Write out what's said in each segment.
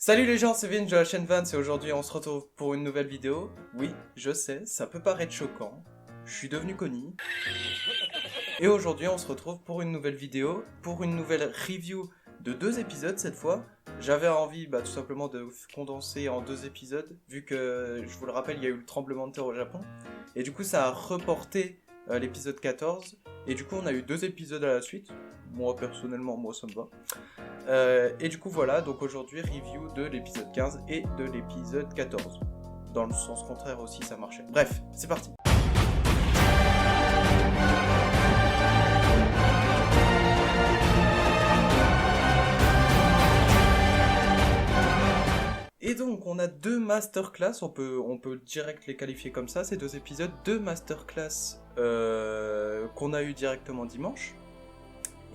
Salut les gens, c'est Vince de la chaîne Vance et aujourd'hui on se retrouve pour une nouvelle vidéo. Oui, je sais, ça peut paraître choquant, je suis devenu connu. Et aujourd'hui on se retrouve pour une nouvelle vidéo, pour une nouvelle review de 2 épisodes cette fois. J'avais envie tout simplement de condenser en 2 épisodes, vu que, je vous le rappelle, il y a eu le tremblement de terre au Japon. Et du coup ça a reporté l'épisode 14, et du coup on a eu 2 épisodes à la suite. Moi personnellement, ça me va. Et du coup voilà, donc aujourd'hui review de l'épisode 15 et de l'épisode 14. Dans le sens contraire aussi ça marchait. Bref, c'est parti. Et donc on a 2 masterclass, on peut direct les qualifier comme ça, ces 2 épisodes, 2 masterclass qu'on a eu directement dimanche.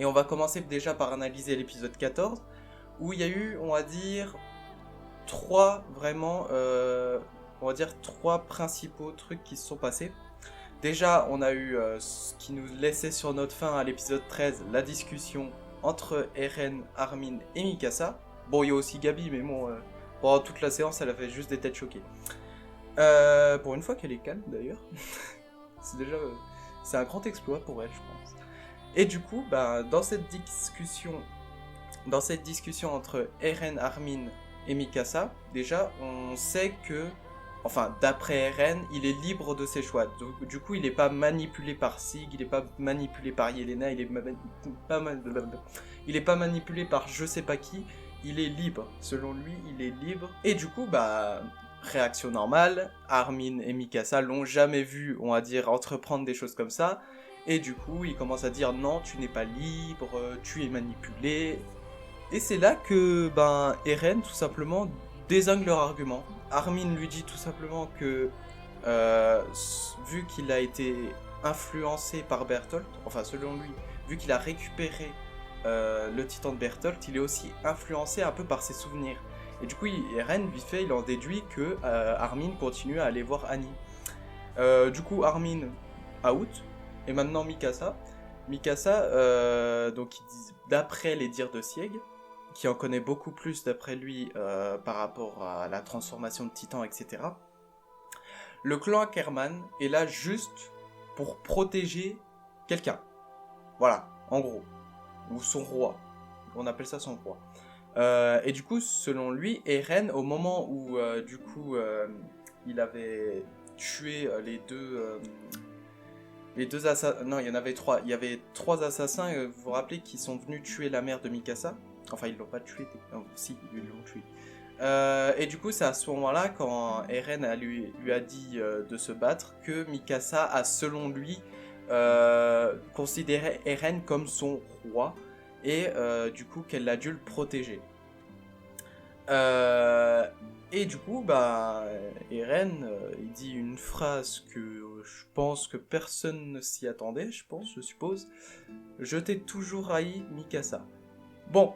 Et on va commencer déjà par analyser l'épisode 14, où il y a eu, on va dire, 3 principaux trucs qui se sont passés. Déjà, on a eu ce qui nous laissait sur notre fin à l'épisode 13, la discussion entre Eren, Armin et Mikasa. Bon, il y a aussi Gabi, mais bon, pendant toute la séance, elle a fait juste des têtes choquées. Pour une fois qu'elle est calme, d'ailleurs. C'est un grand exploit pour elle, je pense. Et du coup, dans cette discussion entre Eren, Armin et Mikasa, déjà, on sait que, d'après Eren, il est libre de ses choix. Donc, du coup, il n'est pas manipulé par Sig, il n'est pas manipulé par Yelena, il est pas manipulé par je sais pas qui, il est libre. Selon lui, il est libre. Et du coup, réaction normale, Armin et Mikasa l'ont jamais vu, on va dire, entreprendre des choses comme ça. Et du coup, il commence à dire non, tu n'es pas libre, tu es manipulé. Et c'est là que Eren tout simplement désingue leur argument. Armin lui dit tout simplement que vu qu'il a été influencé par Bertolt, selon lui, vu qu'il a récupéré le titan de Bertolt, il est aussi influencé un peu par ses souvenirs. Et du coup, Eren, vite fait, il en déduit que Armin continue à aller voir Annie. Du coup, Armin out. Et maintenant Mikasa, donc d'après les dires de Sieg, qui en connaît beaucoup plus d'après lui par rapport à la transformation de Titan, etc. Le clan Ackerman est là juste pour protéger quelqu'un. Voilà, en gros. Ou son roi. On appelle ça son roi. Et du coup, selon lui, Eren, au moment où il avait tué les deux assassins, non, il y en avait 3. Il y avait 3 assassins, vous vous rappelez, qui sont venus tuer la mère de Mikasa. Enfin, ils l'ont pas tué. Non, si, ils l'ont tué. Et du coup, c'est à ce moment-là, quand Eren lui a dit de se battre, que Mikasa a, selon lui, considéré Eren comme son roi. Et du coup, qu'elle a dû le protéger. Et du coup, Eren, il dit une phrase que je pense que personne ne s'y attendait, je suppose. Je t'ai toujours haï, Mikasa. Bon.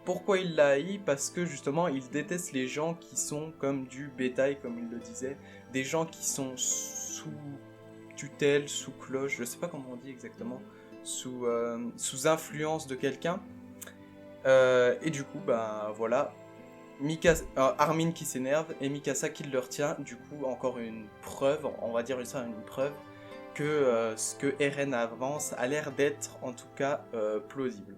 Pourquoi il l'a haï ? Parce que justement, il déteste les gens qui sont comme du bétail, comme il le disait. Des gens qui sont sous tutelle, sous cloche, je sais pas comment on dit exactement, sous influence de quelqu'un. Et du coup, voilà. Armin qui s'énerve et Mikasa qui le retient. Du coup, encore une preuve, on va dire ça une preuve, que ce que Eren avance a l'air d'être en tout cas plausible.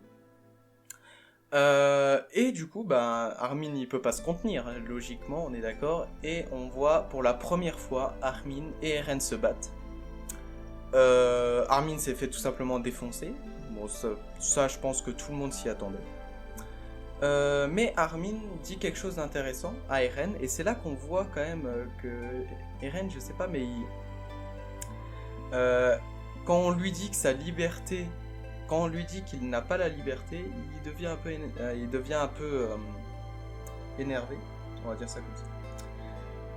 Et du coup, Armin il peut pas se contenir, logiquement, on est d'accord. Et on voit pour la première fois Armin et Eren se battent. Armin s'est fait tout simplement défoncer. Bon, ça je pense que tout le monde s'y attendait. Mais Armin dit quelque chose d'intéressant à Eren, et c'est là qu'on voit quand même que Eren, je sais pas, mais quand on lui dit que sa liberté, quand on lui dit qu'il n'a pas la liberté, il devient un peu énervé, on va dire ça comme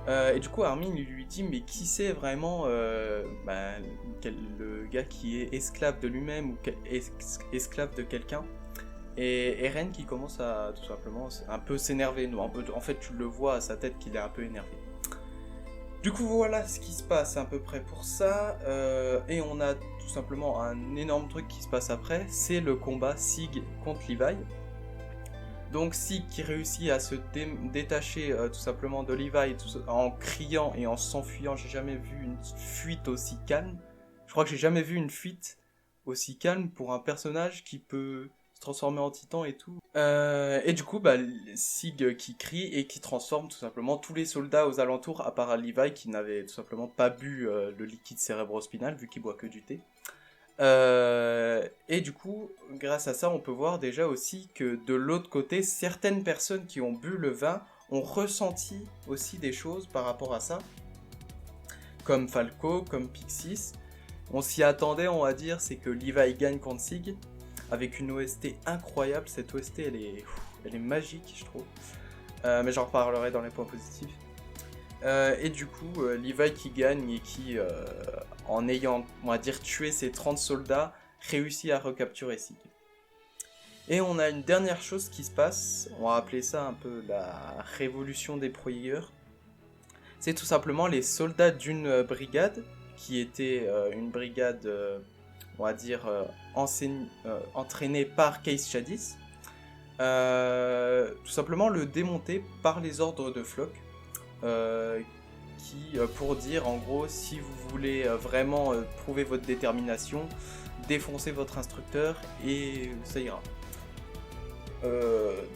ça. Et du coup Armin lui dit mais qui c'est vraiment le gars qui est esclave de lui-même ou esclave de quelqu'un. Et Eren qui commence à tout simplement un peu s'énerver. En fait, tu le vois à sa tête qu'il est un peu énervé. Du coup, voilà ce qui se passe à peu près pour ça. Et on a tout simplement un énorme truc qui se passe après. C'est le combat Sig contre Levi. Donc Sig qui réussit à se détacher tout simplement de Levi en criant et en s'enfuyant. J'ai jamais vu une fuite aussi calme. Je crois que j'ai jamais vu une fuite aussi calme pour un personnage qui peut se transformer en titan et tout. Et du coup, Sig qui crie et qui transforme tout simplement tous les soldats aux alentours, à part Levi qui n'avait tout simplement pas bu le liquide cérébrospinal vu qu'il boit que du thé. Et du coup, grâce à ça, on peut voir déjà aussi que de l'autre côté, certaines personnes qui ont bu le vin ont ressenti aussi des choses par rapport à ça, comme Falco, comme Pixis. On s'y attendait, on va dire, c'est que Levi gagne contre Sig, avec une OST incroyable. Cette OST, elle est magique, je trouve. Mais j'en reparlerai dans les points positifs. Et du coup, Levi qui gagne et qui, en ayant, on va dire, tué ses 30 soldats, réussit à recapturer Sig. Et on a une dernière chose qui se passe, on va appeler ça un peu la révolution des pro-Jaeger. C'est tout simplement les soldats d'une brigade, qui était une brigade, on va dire, entraînée par Case Shadis, tout simplement le démonter par les ordres de Floch. Qui, pour dire en gros, si vous voulez vraiment prouver votre détermination, défoncez votre instructeur et ça ira.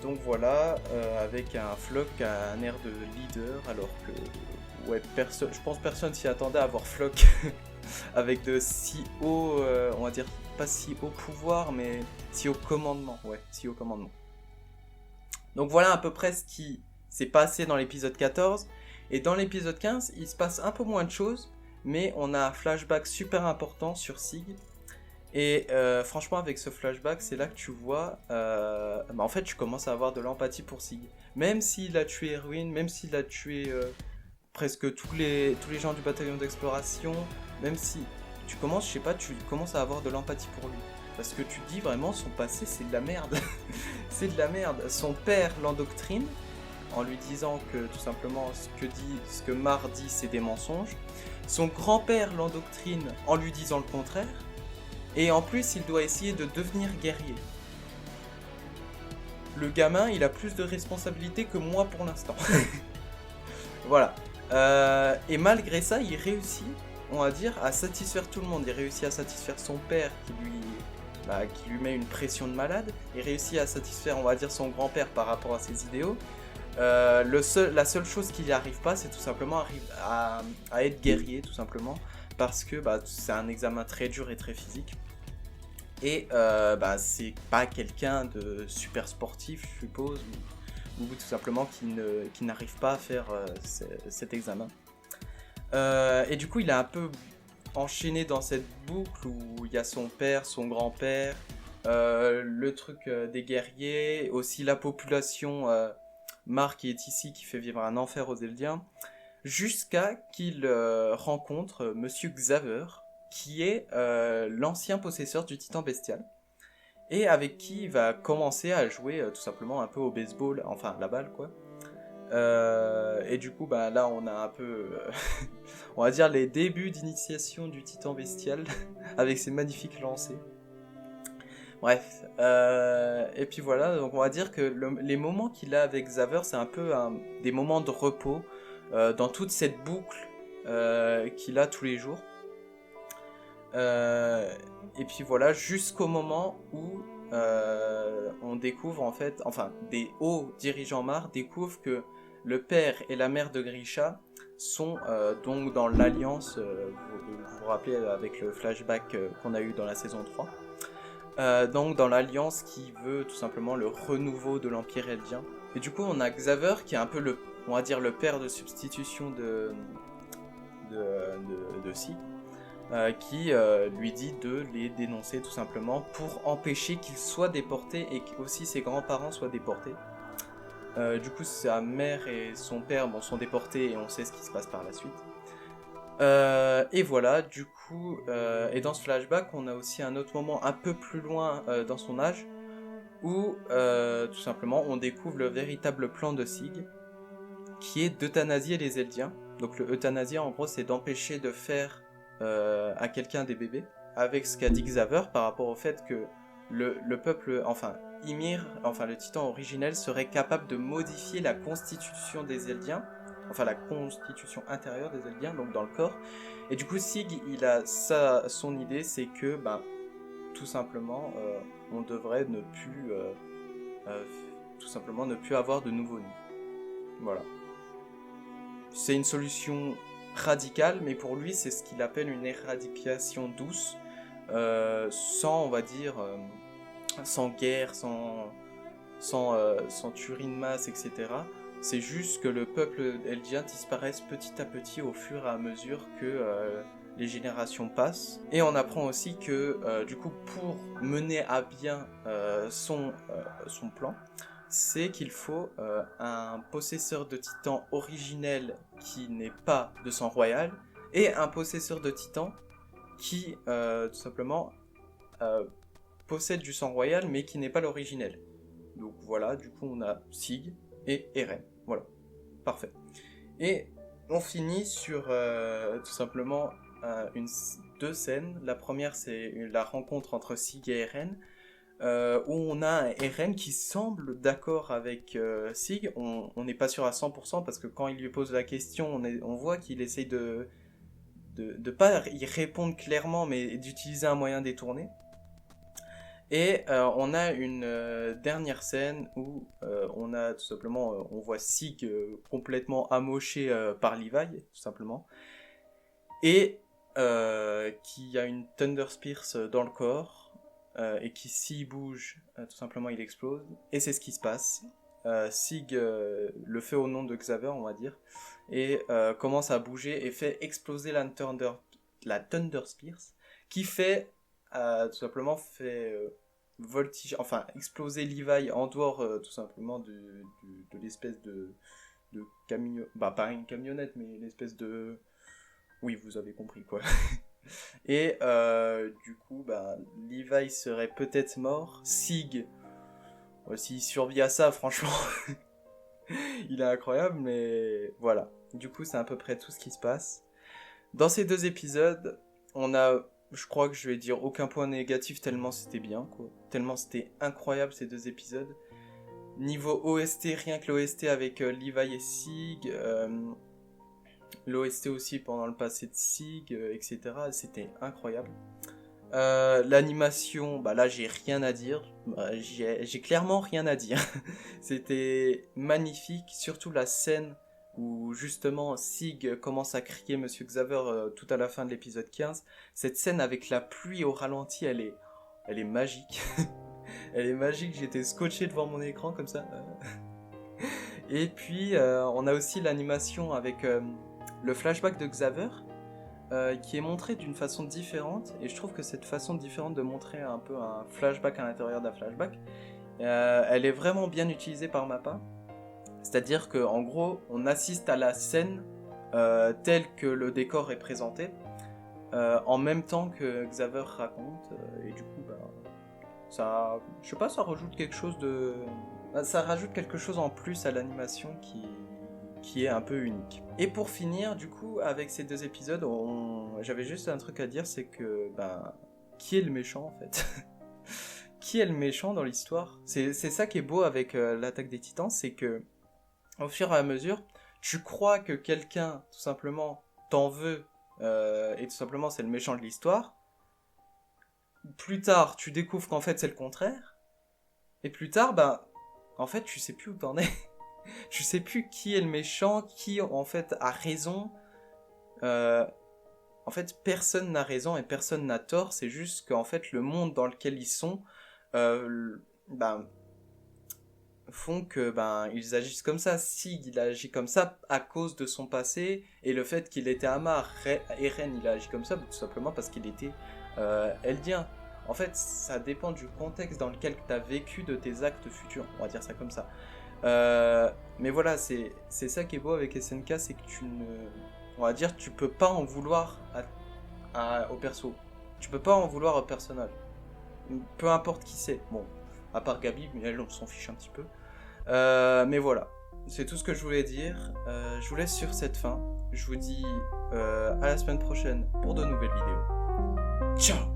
Donc voilà, avec un Floch qui a un air de leader, alors que ouais, je pense personne s'y attendait à voir Floch avec de si haut, on va dire pas si haut pouvoir, mais si haut commandement. Ouais, si haut commandement. Donc voilà à peu près ce qui s'est passé dans l'épisode 14. Et dans l'épisode 15, il se passe un peu moins de choses, mais on a un flashback super important sur Sig. Et franchement, avec ce flashback, c'est là que tu vois, en fait, tu commences à avoir de l'empathie pour Sig. Même s'il a tué Erwin, même s'il a tué presque tous les gens du bataillon d'exploration, même si tu commences, je sais pas, tu commences à avoir de l'empathie pour lui. Parce que tu te dis vraiment, son passé, c'est de la merde. C'est de la merde. Son père l'endoctrine, en lui disant que tout simplement ce que Mar dit c'est des mensonges. Son grand-père l'endoctrine en lui disant le contraire. Et en plus il doit essayer de devenir guerrier. Le gamin il a plus de responsabilités que moi pour l'instant. Voilà. Et malgré ça il réussit, on va dire, à satisfaire tout le monde. Il réussit à satisfaire son père qui lui met une pression de malade. Il réussit à satisfaire, on va dire, son grand-père par rapport à ses idéaux. La seule chose qui n'y arrive pas, c'est tout simplement à être guerrier, tout simplement, parce que c'est un examen très dur et très physique. Et c'est pas quelqu'un de super sportif, je suppose, ou tout simplement qui n'arrive pas à faire cet examen. Et du coup, il est un peu enchaîné dans cette boucle où il y a son père, son grand-père, le truc des guerriers, aussi la population... Mar qui est ici, qui fait vivre un enfer aux Eldiens, jusqu'à qu'il rencontre Monsieur Xaver, qui est l'ancien possesseur du Titan Bestial, et avec qui il va commencer à jouer tout simplement un peu au baseball, enfin la balle quoi. Et du coup, là on a un peu, on va dire les débuts d'initiation du Titan Bestial, avec ses magnifiques lancers. Bref, et puis voilà, donc on va dire que les moments qu'il a avec Xaver, c'est un peu des moments de repos dans toute cette boucle qu'il a tous les jours. Et puis voilà, jusqu'au moment où on découvre en fait, enfin des hauts dirigeants Mar découvrent que le père et la mère de Grisha sont donc dans l'alliance, vous vous rappelez avec le flashback qu'on a eu dans la saison 3. Donc dans l'alliance qui veut tout simplement le renouveau de l'Empire Eldien. Et du coup on a Xaver qui est un peu on va dire le père de substitution de Sig, qui lui dit de les dénoncer tout simplement pour empêcher qu'ils soient déportés et qu'aussi ses grands-parents soient déportés. Du coup sa mère et son père sont déportés et on sait ce qui se passe par la suite. Et voilà, du coup, et dans ce flashback, on a aussi un autre moment un peu plus loin dans son âge, où tout simplement on découvre le véritable plan de Sig, qui est d'euthanasier les Eldiens. Donc le euthanasier, en gros, c'est d'empêcher de faire à quelqu'un des bébés, avec ce qu'a dit Xaver par rapport au fait que le peuple, enfin, Ymir, enfin le titan originel, serait capable de modifier la constitution des Eldiens, enfin la constitution intérieure des Eldiens, donc dans le corps. Et du coup, Sig, il a son idée, c'est que, tout simplement, on devrait ne plus, tout simplement, ne plus avoir de nouveau-nés. Voilà. C'est une solution radicale, mais pour lui, c'est ce qu'il appelle une éradication douce, sans, on va dire, sans guerre, sans tuerie de masse, etc. C'est juste que le peuple eldien disparaisse petit à petit au fur et à mesure que les générations passent. Et on apprend aussi que, du coup, pour mener à bien son plan, c'est qu'il faut un possesseur de titan originel qui n'est pas de sang royal, et un possesseur de titan qui, tout simplement, possède du sang royal, mais qui n'est pas l'originel. Donc voilà, du coup on a Sig et Eren. Voilà, parfait. Et on finit sur tout simplement deux scènes. La première, c'est la rencontre entre Sig et Eren, où on a un Eren qui semble d'accord avec Sig. On n'est pas sûr à 100% parce que quand il lui pose la question, on voit qu'il essaye de pas y répondre clairement, mais d'utiliser un moyen détourné. Et on a une dernière scène où on a tout simplement, on voit Sig complètement amoché par Levi, tout simplement, et qui a une Thunder Spears dans le corps, et qui, s'il bouge, tout simplement il explose, et c'est ce qui se passe. Sig le fait au nom de Xaver, on va dire, et commence à bouger et fait exploser la Thunder Spears, qui fait tout simplement voltige, enfin exploser Levi en dehors tout simplement de l'espèce de camion, pas une camionnette, mais l'espèce de, oui, vous avez compris quoi. Et du coup, Levi serait peut-être mort. Sig, s'il survit à ça, franchement, il est incroyable, mais voilà. Du coup, c'est à peu près tout ce qui se passe. Dans ces deux épisodes, on a, je crois que je vais dire aucun point négatif tellement c'était bien, quoi. Tellement c'était incroyable ces deux épisodes. Niveau OST, rien que l'OST avec Levi et Sig, l'OST aussi pendant le passé de Sig, etc. C'était incroyable. L'animation, là j'ai rien à dire. J'ai clairement rien à dire. C'était magnifique, surtout la scène où justement Sig commence à crier Monsieur Xaver tout à la fin de l'épisode 15. Cette scène avec la pluie au ralenti, elle est magique. Elle est magique, j'étais scotché devant mon écran comme ça. Et puis on a aussi l'animation avec le flashback de Xaver, qui est montré d'une façon différente, et je trouve que cette façon différente de montrer un peu un flashback à l'intérieur d'un flashback, elle est vraiment bien utilisée par Mappa. C'est-à-dire qu'en gros, on assiste à la scène telle que le décor est présenté, en même temps que Xaver raconte, et du coup, ça, je sais pas, ça rajoute quelque chose ça rajoute quelque chose en plus à l'animation qui est un peu unique. Et pour finir, du coup, avec ces deux épisodes, j'avais juste un truc à dire, c'est que, qui est le méchant, en fait? Qui est le méchant dans l'histoire? C'est ça qui est beau avec l'attaque des Titans, c'est que, au fur et à mesure, tu crois que quelqu'un, tout simplement, t'en veut, et tout simplement, c'est le méchant de l'histoire. Plus tard, tu découvres qu'en fait, c'est le contraire. Et plus tard, en fait, tu sais plus où t'en es. Je sais plus qui est le méchant, qui en fait a raison. En fait, personne n'a raison et personne n'a tort. C'est juste qu'en fait, le monde dans lequel ils sont font que ils agissent comme ça. Sig, il a agi comme ça à cause de son passé et le fait qu'il était amarre. Eren, il a agi comme ça tout simplement parce qu'il était Eldien. En fait, ça dépend du contexte dans lequel tu as vécu de tes actes futurs. On va dire ça comme ça. Mais voilà, c'est ça qui est beau avec SNK, c'est que tu peux pas en vouloir au perso. Tu peux pas en vouloir au personnage. Peu importe qui c'est. Bon, à part Gabi, mais elle, on s'en fiche un petit peu. Mais voilà, c'est tout ce que je voulais dire. Je vous laisse sur cette fin. Je vous dis à la semaine prochaine pour de nouvelles vidéos. Ciao!